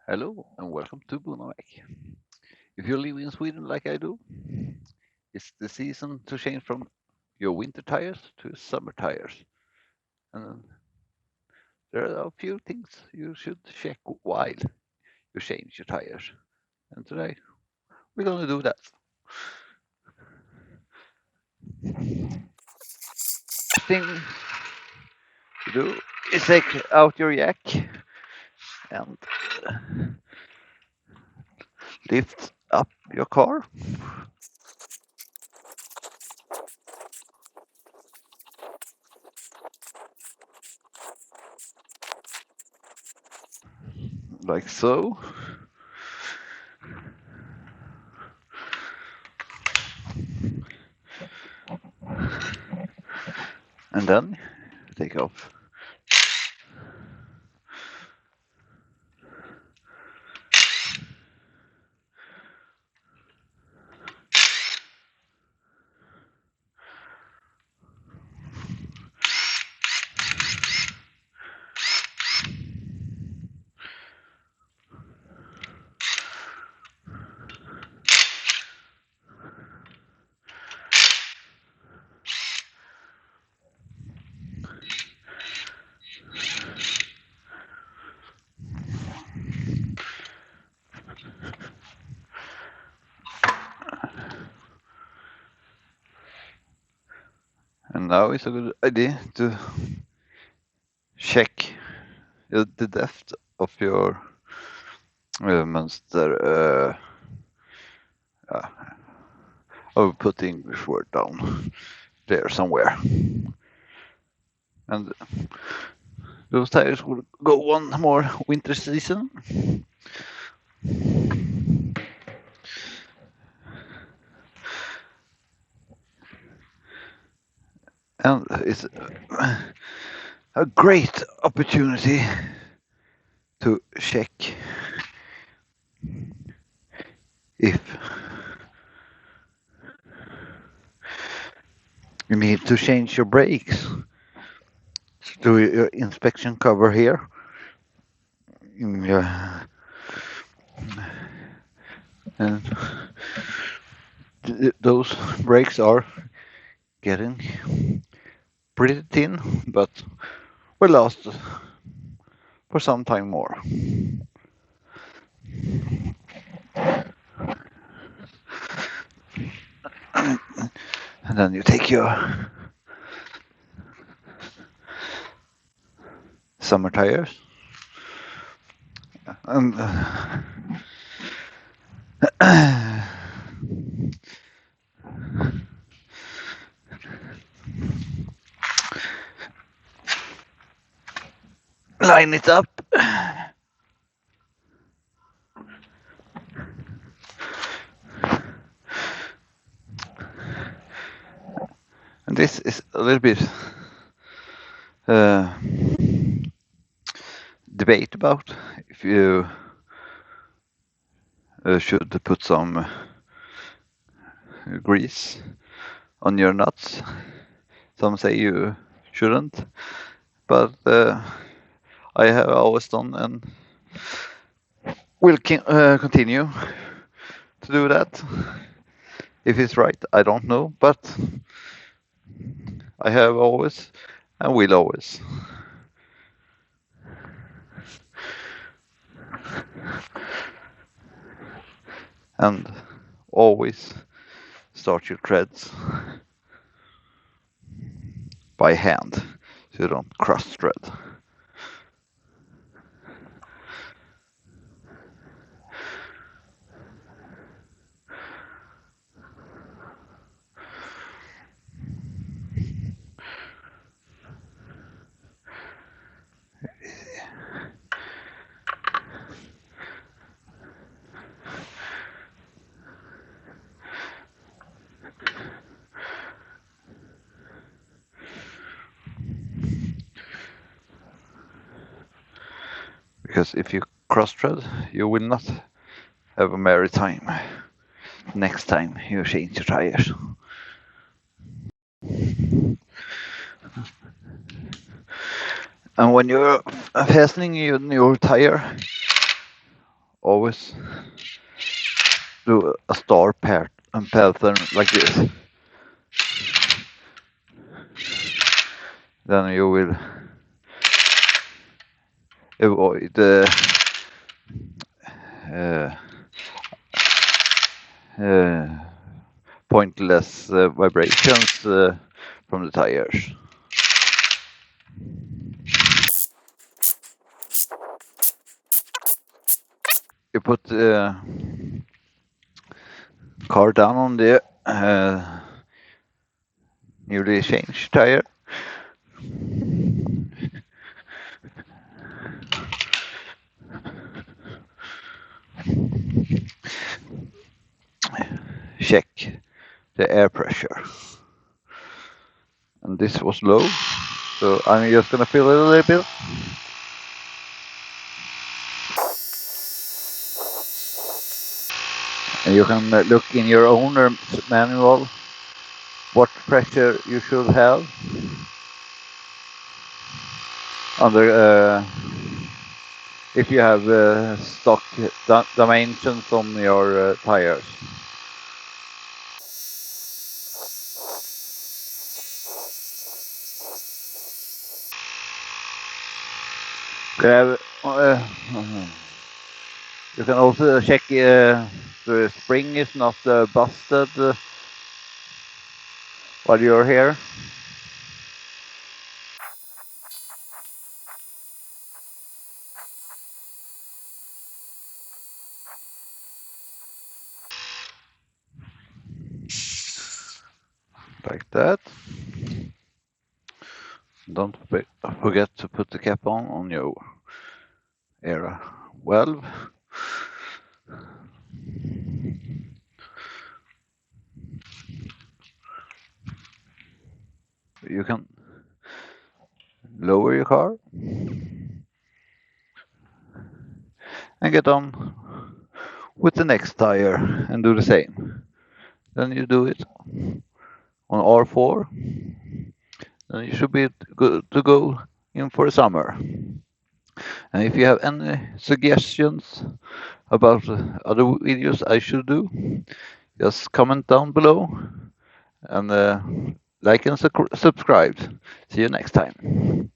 Hello and welcome to Bonnamek. If you live in Sweden like I do, it's the season to change from your winter tires to summer tires. And there are a few things you should check while you change your tires. And today we're going to do that. Thing to do is take out your jack and lift up your car. Like so. And then take off. And now it's a good idea to check the depth of your monster. I will put the English word down there somewhere. And those tires will go one more winter season. And it's a great opportunity to check if you need to change your brakes. Do your inspection cover here. And those brakes are getting pretty thin, but will last for some time more. And then you take your summer tires and line it up. And this is a little bit debate about if you should put some grease on your nuts. Some say you shouldn't, but I have always done and will continue to do that. If it's right, I don't know, but I have always and will always. And always start your treads by hand so you don't cross thread. Because if you cross thread, you will not have a merry time next time you change your tires. And when you're fastening your tire, always do a star pattern like this. Then you will avoid uh, uh, pointless vibrations from the tires. You put the car down on the newly changed tire. Check the air pressure. And this was low, so I'm just gonna fill it a little bit. And you can look in your owner's manual what pressure you should have under if you have stock dimensions on your tires. You can also check the spring is not busted while you're here. Like that. Don't forget to put the cap on your air valve. You can lower your car and get on with the next tire and do the same. Then you do it on R4, then you should be good to go in for the summer. And if you have any suggestions about other videos I should do, just comment down below and like and subscribe. See you next time.